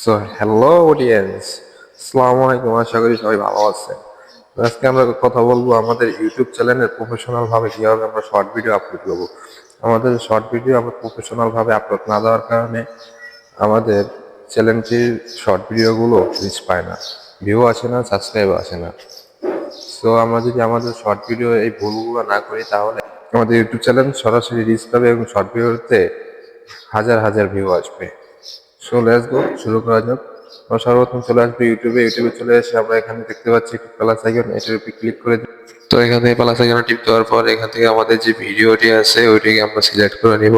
So hello audience, আসসালামু আলাইকুম। আশা করি সবাই ভালো আছে। আজকে আমরা কথা বলবো আমাদের ইউটিউব চ্যানেলের প্রফেশনাল ভাবে কিভাবে আমরা শর্ট ভিডিও আপলোড করবো। আমাদের শর্ট ভিডিও আমরা প্রফেশনাল ভাবে আপলোড না দেওয়ার কারণে আমাদের চ্যানেলটির শর্ট ভিডিওগুলো রিচ পায় না, ভিউ আসে না, সাবস্ক্রাইব আসে না। সো আমরা যদি আমাদের শর্ট ভিডিও এই ভুলগুলো না করি তাহলে আমাদের ইউটিউব চ্যানেল সরাসরি রিচ পাবে এবং শর্ট ভিডিওতে হাজার হাজার ভিউ আসবে। সো লেটস গো, শুরু করা যাক। আমরা সর্বপ্রথম চলে আসবে ইউটিউবে চলে এসে আমরা এখানে দেখতে পাচ্ছি একটি প্লাস আইকন, এটার উপর ক্লিক করে দিই। তো এখান থেকে প্লাস আইকনে টিপ দেওয়ার পর এখান থেকে আমাদের যে ভিডিওটি আছে ওইটিকে আমরা সিলেক্ট করে নিব।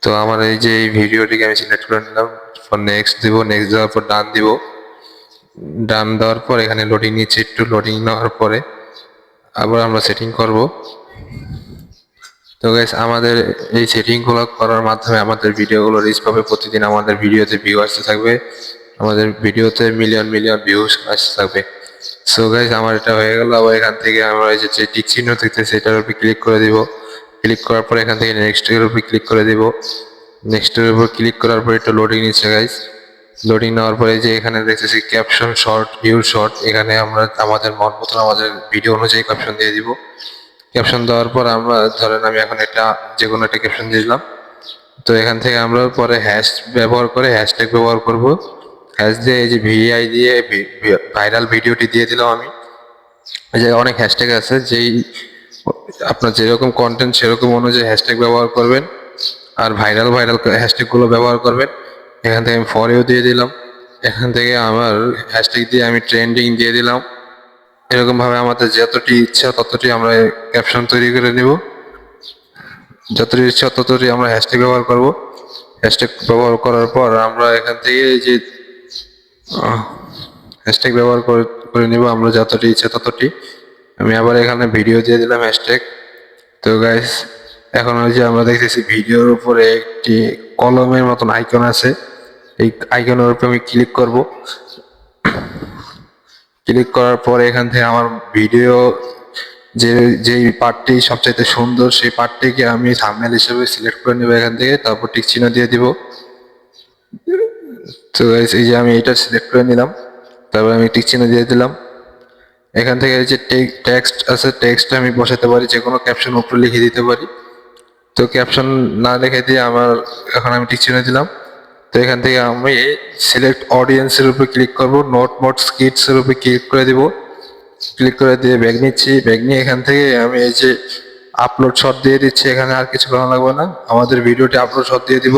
তো আমার এই যে এই ভিডিওটিকে আমি সিলেক্ট করে নিলাম, নেক্সট দিব, নেক্সট দেওয়ার পর ডান দিব। ডান দেওয়ার পর এখানে লোডিং নিচ্ছে, একটু লোডিং নেওয়ার পরে আবার আমরা সেটিং করব। তো গাইস, আমাদের এই সেটিংগুলো করার মাধ্যমে আমাদের ভিডিওগুলো রিচ পাবে, প্রতিদিন আমাদের ভিডিওতে ভিউ আসতে থাকবে, আমাদের ভিডিওতে মিলিয়ন মিলিয়ন ভিউজ আসতে থাকবে। সো গাইস, আমার এটা হয়ে গেল। আবার এখান থেকে আমরা এই যে টিক চিহ্ন দেখতেছি এটার উপর ক্লিক করে দিব। ক্লিক করার পর এখান থেকে নেক্সট এর উপর ক্লিক করে দিব। নেক্সট এর উপর ক্লিক করার পর একটু লোডিং নিচ্ছে গাইস। লোডিং নেওয়ার পরে যে এখানে দেখতেছি ক্যাপশন শর্ট, ভিউ শর্ট, এখানে আমরা আমাদের মন মতন আমাদের ভিডিও অনুযায়ী ক্যাপশন দিয়ে দিব। ক্যাপশন দেওয়ার পর আমরা ধরেন আমি এখন এটা যে কোনো একটা ক্যাপশন দিলাম। তো এখান থেকে আমরা পরে হ্যাশ ব্যবহার করে হ্যাশট্যাগ ব্যবহার করব। হ্যাশ দিয়ে এই যে ভিআই দিয়ে ভাইরাল ভিডিওটি দিয়ে দিলাম আমি। এই যে অনেক হ্যাশট্যাগ আছে, যেই আপনার যেরকম কন্টেন্ট সেরকম অনুযায়ী হ্যাশট্যাগ ব্যবহার করবেন, আর ভাইরাল ভাইরাল হ্যাশট্যাগুলো ব্যবহার করবেন। এখান থেকে আমি ফর ইউ দিয়ে দিলাম। এখান থেকে আমার হ্যাশট্যাগ দিয়ে আমি ট্রেন্ডিং দিয়ে দিলাম। এরকম ভাবে আমাদের যতটি ইচ্ছা ততটি আমরা ক্যাপশন তৈরি করে নিব। যতটি ইচ্ছা ততটি আমরা হ্যাশট্যাগ ব্যবহার করব। হ্যাশট্যাগ ব্যবহার করার পর আমরা এখান থেকে এই যে হ্যাশট্যাগ ব্যবহার করে নিব আমরা যতটি ইচ্ছা ততটি। আমি আবার এখানে ভিডিও দিয়ে দিলাম হ্যাশট্যাগ। তো গাইস, এখন ওই যে আমরা দেখতেছি ভিডিওর উপরে একটি কলমের মতন আইকন আছে, এই আইকনের উপরে আমি ক্লিক করব। ক্লিক করার পরে এখান থেকে আমার ভিডিও যেই পার্টটি সবচাইতে সুন্দর সেই পার্টটিকে আমি থাম্বনেল হিসেবে সিলেক্ট করে নেব এখান থেকে, তারপর টিক চিহ্ন দিয়ে দিব। তো এই যে আমি এটা সিলেক্ট করে নিলাম, তারপর আমি টিক চিহ্ন দিয়ে দিলাম। এখান থেকে যে টেক্সট আছে, টেক্সট আমি বসাতে পারি, যে কোনো ক্যাপশন উপরে লিখে দিতে পারি। তো ক্যাপশন না লিখে দিয়ে এখন আমি টিক চিহ্ন দিলাম। তো এখান থেকে আমি সিলেক্ট অডিয়েন্সের উপরে ক্লিক করব, নোট মোড স্কিটস এর উপরে ক্লিক করে দিব। ক্লিক করে দিয়ে ব্যাগ নিচ্ছি, ব্যাগ নিয়ে এখান থেকে আমি এই যে আপলোড শট দিয়ে দিচ্ছি। এখানে আর কিছু করা লাগবে না, আমাদের ভিডিওটি আপলোড শট দিয়ে দিব।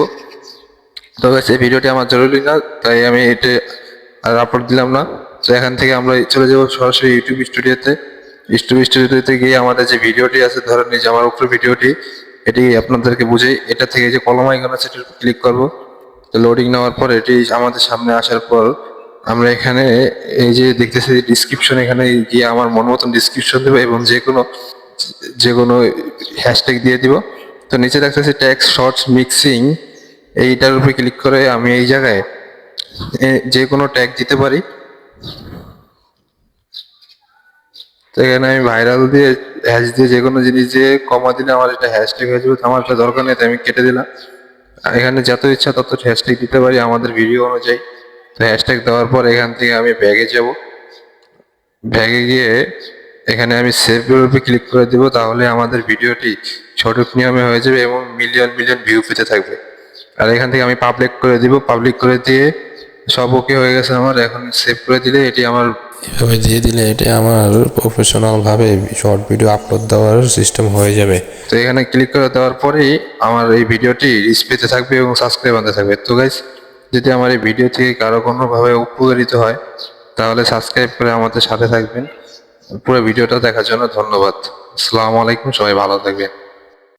তো এই ভিডিওটি আমার জরুরি না, তাই আমি এটা আর আপলোড দিলাম না। তো এখান থেকে আমরা চলে যাব সরাসরি ইউটিউব স্টুডিওতে। ইউটিউব স্টুডিওতে গিয়ে আমাদের যে ভিডিওটি আছে, ধরেন এই যে আমার উপরে ভিডিওটি, এটি আপনাদেরকে বুঝাই। এটা থেকে যে কলম আইকন আছে সেটা ক্লিক করব। তো লোডিং নেওয়ার পর এটি আমাদের সামনে আসার পর আমরা এখানে এই যে দেখতেছি ডিসক্রিপশন, এখানে গিয়ে আমার মন মতন ডিসক্রিপশন দেবো এবং যে কোনো হ্যাশট্যাগ দিয়ে দিব। তো নিচে দেখতেছি টেক্সট শর্টস মিক্সিং, এইটার উপরে ক্লিক করে আমি এই জায়গায় যে কোনো ট্যাগ দিতে পারি। তো এখানে আমি ভাইরাল দিয়ে হ্যাশ দিয়ে যে কোনো জিনিস দিয়ে কমা দিলে আমার এটা হ্যাশট্যাগ হয়ে যাবে। আমার এটা দরকার নেই, তাই আমি কেটে দিলাম। এখানে যত ইচ্ছা তত হ্যাশট্যাগ দিতে পারি আমাদের ভিডিও অনুযায়ী। তো হ্যাশট্যাগ দেওয়ার পর এখান থেকে আমি ব্যাগে যাব। ব্যাগে গিয়ে এখানে আমি সেভ উপরে ক্লিক করে দিব, তাহলে আমাদের ভিডিওটি সঠিক নিয়মে হয়ে যাবে এবং মিলিয়ন মিলিয়ন ভিউ পেতে থাকবে। আর এখান থেকে আমি পাবলিক করে দিব। পাবলিক করে দিয়ে সব ওকে হয়ে গেছে আমার। এখন সেভ করে দিলে এটি আমার এভাবে দিয়ে দিলে এটা আমার প্রফেশনাল ভাবে শর্ট ভিডিও আপলোড দেওয়ার সিস্টেম হয়ে যাবে। তো এখানে ক্লিক করে দেওয়ার পরেই আমার এই ভিডিওটি রিচ পেতে থাকবে এবং সাবস্ক্রাইব আনতে থাকবে। তো গাইস, যদি আমার এই ভিডিও থেকে কারো কোনোভাবে উপকারিত হয় তাহলে সাবস্ক্রাইব করে আমাদের সাথে থাকবেন। পুরো ভিডিওটা দেখার জন্য ধন্যবাদ। আসসালামু আলাইকুম, সবাই ভালো থাকবেন।